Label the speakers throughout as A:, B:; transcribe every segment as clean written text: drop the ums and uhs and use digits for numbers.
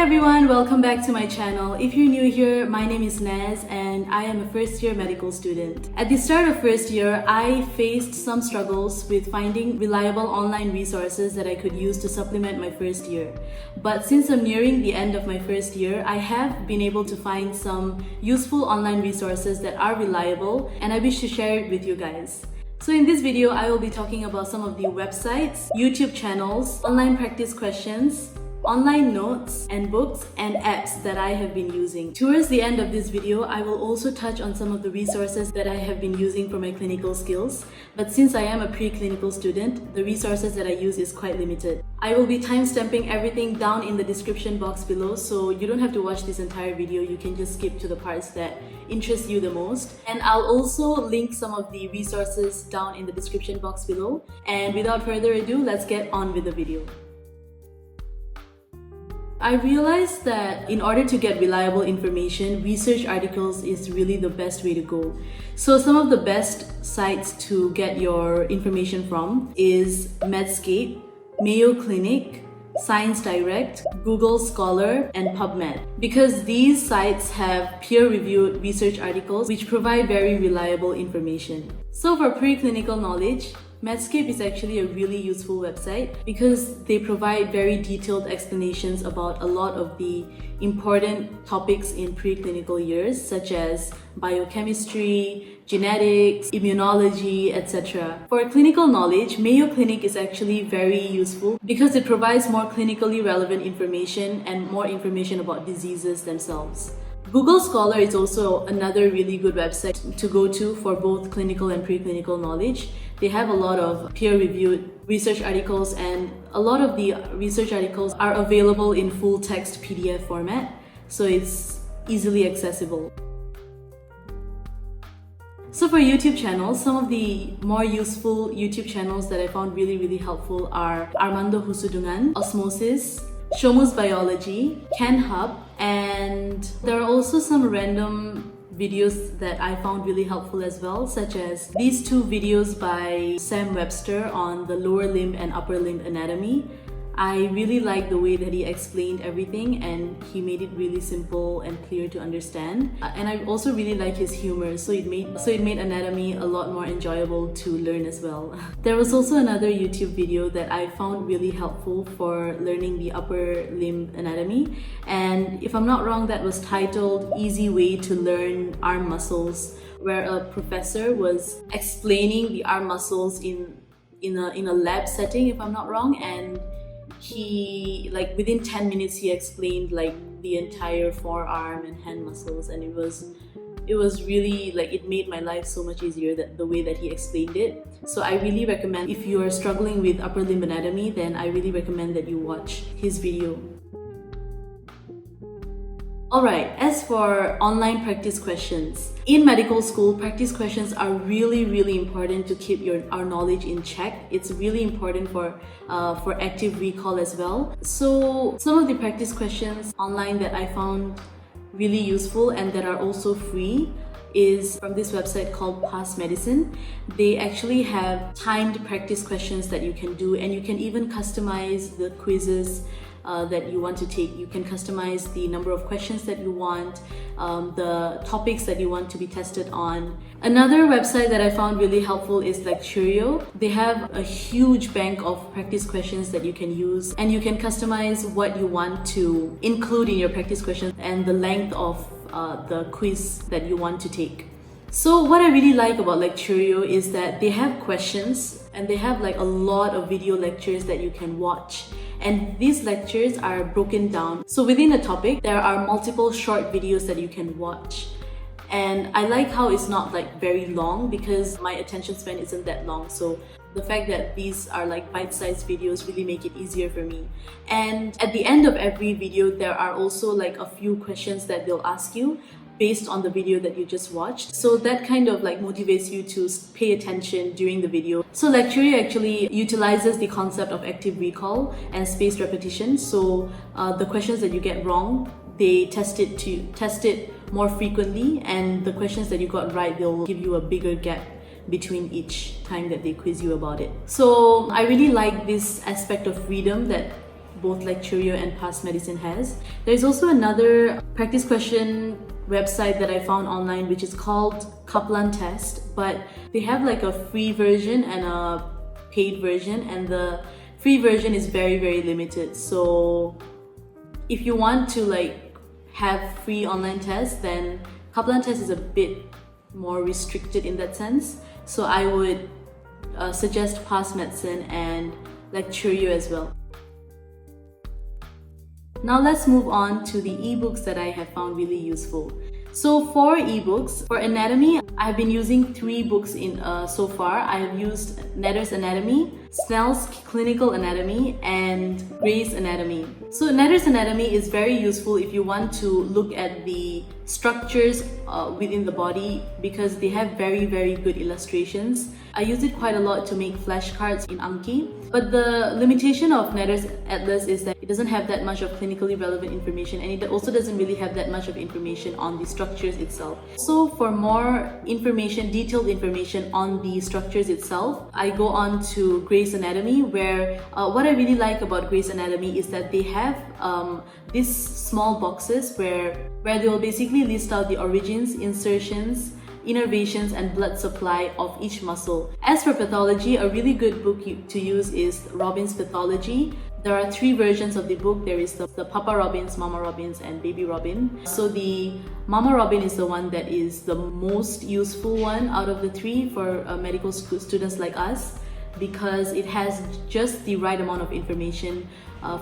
A: everyone, welcome back to my channel. If you're new here, my name is Naz and I am a first-year medical student. At the start of first year, I faced some struggles with finding reliable online resources that I could use to supplement my first year. But since I'm nearing the end of my first year, I have been able to find some useful online resources that are reliable and I wish to share it with you guys. So in this video, I will be talking about some of the websites, YouTube channels, online practice questions, online notes and books and apps that I have been using. Towards the end of this video, I will also touch on some of the resources that I have been using for my clinical skills. But since I am a pre-clinical student, the resources that I use is quite limited. I will be time-stamping everything down in the description box below, so you don't have to watch this entire video. You can just skip to the parts that interest you the most. And I'll also link some of the resources down in the description box below. And without further ado, let's get on with the video. I realized that in order to get reliable information, research articles is really the best way to go. So some of the best sites to get your information from is Medscape, Mayo Clinic, Science Direct, Google Scholar, and PubMed. Because these sites have peer-reviewed research articles which provide very reliable information. So for preclinical knowledge, Medscape is actually a really useful website because they provide very detailed explanations about a lot of the important topics in preclinical years, such as biochemistry, genetics, immunology, etc. For clinical knowledge, Mayo Clinic is actually very useful because it provides more clinically relevant information and more information about diseases themselves. Google Scholar is also another really good website to go to for both clinical and preclinical knowledge. They have a lot of peer-reviewed research articles and a lot of the research articles are available in full-text PDF format, so it's easily accessible. So for YouTube channels, some of the more useful YouTube channels that I found really helpful are Armando Husudungan, Osmosis, Shomu's Biology, Ken Hub, and there are also some random videos that I found really helpful as well, such as these two videos by Sam Webster on the lower limb and upper limb anatomy. I really liked the way that he explained everything and he made it really simple and clear to understand. And I also really like his humor, so it made anatomy a lot more enjoyable to learn as well. There was also another YouTube video that I found really helpful for learning the upper limb anatomy, and if I'm not wrong, that was titled Easy Way to Learn Arm Muscles, where a professor was explaining the arm muscles in a lab setting, if I'm not wrong, and he, like, within 10 minutes he explained like the entire forearm and hand muscles, and it was really, like, it made my life so much easier, the way that he explained it. So I really recommend, if you are struggling with upper limb anatomy, then I really recommend that you watch his video. Alright, as for online practice questions, in medical school, practice questions are really important to keep our knowledge in check. It's really important for active recall as well. So some of the practice questions online that I found really useful and that are also free is from this website called Past Medicine. They actually have timed practice questions that you can do, and you can even customize the quizzes that you want to take. You can customize the number of questions that you want, the topics that you want to be tested on. Another website that I found really helpful is Lecturio. They have a huge bank of practice questions that you can use, and you can customize what you want to include in your practice questions and the length of the quiz that you want to take. So what I really like about Lecturio is that they have questions and they have like a lot of video lectures that you can watch. And these lectures are broken down. So within a topic, there are multiple short videos that you can watch. And I like how it's not like very long because my attention span isn't that long. So the fact that these are like bite-sized videos really make it easier for me. And at the end of every video, there are also like a few questions that they'll ask you based on the video that you just watched. So that kind of like motivates you to pay attention during the video. So Lecturio actually utilizes the concept of active recall and spaced repetition. So the questions that you get wrong, they test it more frequently, and the questions that you got right, they'll give you a bigger gap between each time that they quiz you about it. So I really like this aspect of freedom that both Lecturio and Past Medicine has. There's also another practice question website that I found online which is called Kaplan Test, but they have like a free version and a paid version, and the free version is very limited. So if you want to like have free online tests, then Kaplan Test is a bit more restricted in that sense. So I would suggest Past Medicine and Lecturio as well. Now let's move on to the ebooks that I have found really useful. So for ebooks, for anatomy, I have been using 3 books so far. I have used Netter's Anatomy, Snell's Clinical Anatomy, and Gray's Anatomy. So Netter's Anatomy is very useful if you want to look at the structures within the body, because they have very good illustrations. I use it quite a lot to make flashcards in Anki. But the limitation of Netter's Atlas is that it doesn't have that much of clinically relevant information, and it also doesn't really have that much of information on the structures itself. So for more information, detailed information on the structures itself, I go on to Gray's Anatomy, where what I really like about Gray's Anatomy is that they have these small boxes where they will basically list out the origins, insertions, innervations, and blood supply of each muscle. As for pathology, a really good book to use is Robin's Pathology. There are 3 versions of the book. There is the Papa Robins, Mama Robins, and Baby Robin. So the Mama Robin is the one that is the most useful one out of the 3 for medical school students like us, because it has just the right amount of information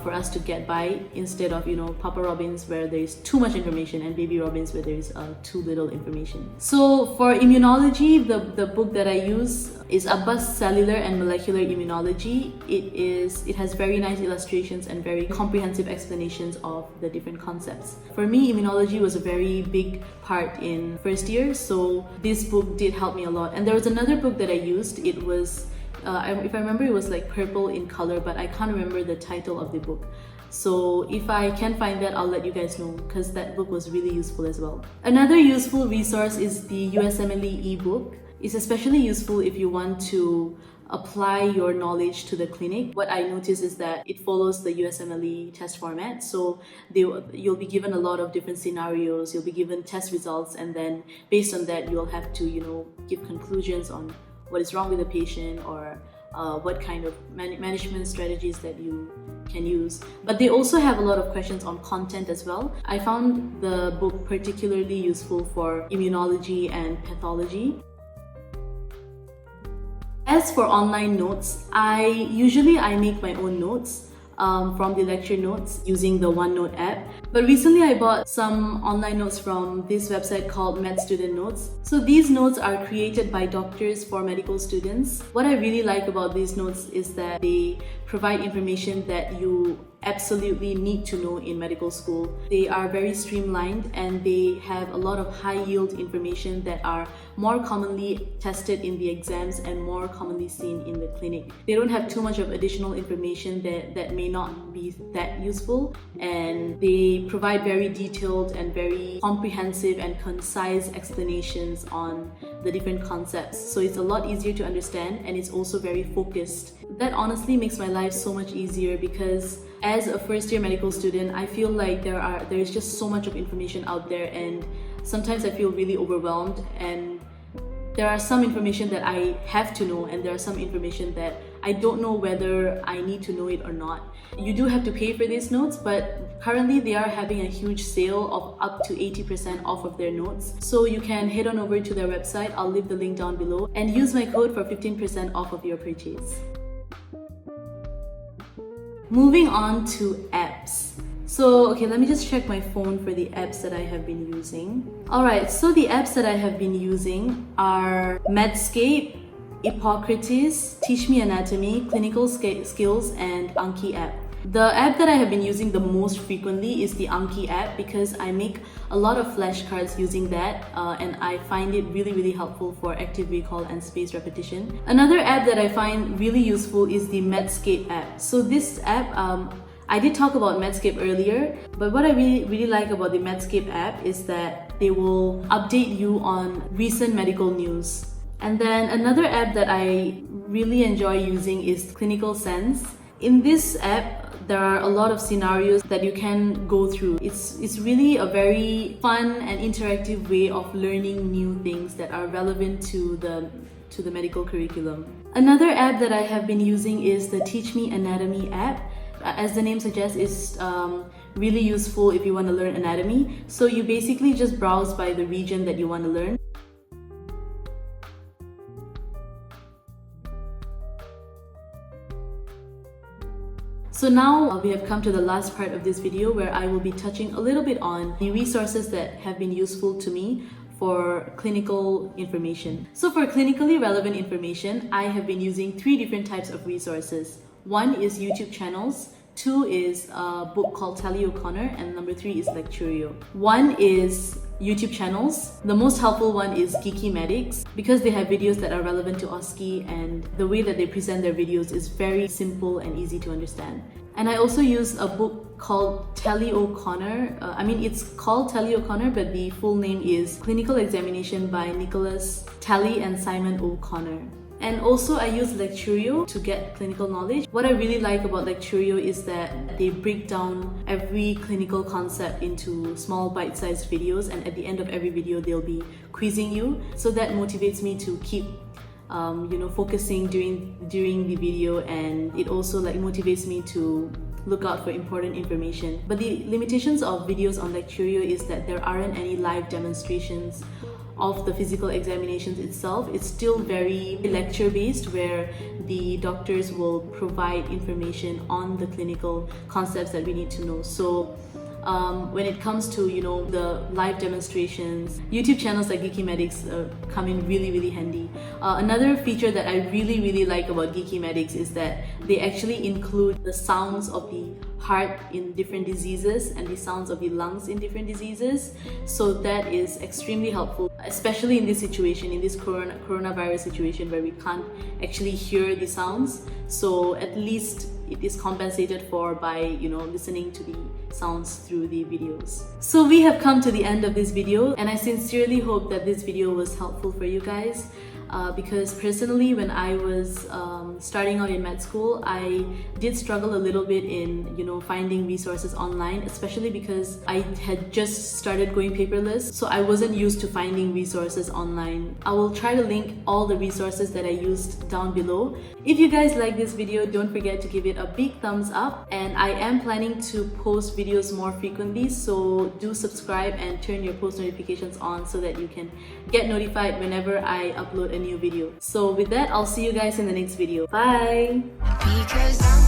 A: for us to get by, instead of, Papa Robins where there is too much information and Baby Robins where there is too little information. So for immunology, the book that I use is Abbas Cellular and Molecular Immunology. It has very nice illustrations and very comprehensive explanations of the different concepts. For me, immunology was a very big part in first year, so this book did help me a lot. And there was another book that I used. It was if I remember, it was like purple in color, but I can't remember the title of the book. So if I can find that, I'll let you guys know, because that book was really useful as well. Another useful resource is the USMLE ebook. It's especially useful if you want to apply your knowledge to the clinic. What I noticed is that it follows the USMLE test format. So you'll be given a lot of different scenarios, you'll be given test results, and then based on that, you'll have to, give conclusions on what is wrong with the patient, or what kind of management strategies that you can use. But they also have a lot of questions on content as well. I found the book particularly useful for immunology and pathology. As for online notes, I make my own notes from the lecture notes using the OneNote app. But recently I bought some online notes from this website called Med Student Notes. So these notes are created by doctors for medical students. What I really like about these notes is that they provide information that you absolutely need to know in medical school. They are very streamlined, and they have a lot of high yield information that are more commonly tested in the exams and more commonly seen in the clinic. They don't have too much of additional information that may not be that useful, and they provide very detailed and very comprehensive and concise explanations on the different concepts. So it's a lot easier to understand, and it's also very focused. That honestly makes my life so much easier, because as a first year medical student, I feel like there is just so much of information out there, and sometimes I feel really overwhelmed, and there are some information that I have to know, and there are some information that I don't know whether I need to know it or not. You do have to pay for these notes, but currently they are having a huge sale of up to 80% off of their notes. So you can head on over to their website, I'll leave the link down below, and use my code for 15% off of your purchase. Moving on to apps. So, okay, let me just check my phone for the apps that I have been using. Alright, so the apps that I have been using are Medscape, Hippocrates, Teach Me Anatomy, Clinical Skills, and Anki app. The app that I have been using the most frequently is the Anki app, because I make a lot of flashcards using that, and I find it really helpful for active recall and spaced repetition. Another app that I find really useful is the Medscape app. So this app, I did talk about Medscape earlier, but what I really like about the Medscape app is that they will update you on recent medical news. And then another app that I really enjoy using is Clinical Sense. In this app, there are a lot of scenarios that you can go through. It's really a very fun and interactive way of learning new things that are relevant to the medical curriculum. Another app that I have been using is the Teach Me Anatomy app. As the name suggests, it's really useful if you want to learn anatomy. So you basically just browse by the region that you want to learn. So now we have come to the last part of this video where I will be touching a little bit on the resources that have been useful to me for clinical information. So for clinically relevant information, I have been using 3 different types of resources. 1 is YouTube channels, 2 is a book called Tally O'Connor, and number 3 is Lecturio. 1 is YouTube channels. The most helpful one is Geeky Medics because they have videos that are relevant to OSCE, and the way that they present their videos is very simple and easy to understand. And I also use a book called Tally O'Connor. It's called Tally O'Connor, but the full name is Clinical Examination by Nicholas Tally and Simon O'Connor. And also I use Lecturio to get clinical knowledge. What I really like about Lecturio is that they break down every clinical concept into small bite-sized videos, and at the end of every video they'll be quizzing you. So that motivates me to keep focusing during the video, and it also motivates me to look out for important information. But the limitations of videos on Lecturio is that there aren't any live demonstrations of the physical examinations itself. It's still very lecture based, where the doctors will provide information on the clinical concepts that we need to know. So when it comes to the live demonstrations, YouTube channels like Geeky Medics come in really handy. Another feature that I really like about Geeky Medics is that they actually include the sounds of the heart in different diseases and the sounds of the lungs in different diseases. So that is extremely helpful, especially in this situation, in this coronavirus situation where we can't actually hear the sounds. So at least it is compensated for by listening to the sounds through the videos. So we have come to the end of this video, and I sincerely hope that this video was helpful for you guys. Because personally, when I was starting out in med school, I did struggle a little bit in finding resources online, especially because I had just started going paperless, so I wasn't used to finding resources online. I will try to link all the resources that I used down below. If you guys like this video, don't forget to give it a big thumbs up, and I am planning to post videos more frequently, so do subscribe and turn your post notifications on so that you can get notified whenever I upload a new video. So with that, I'll see you guys in the next video. Bye! Because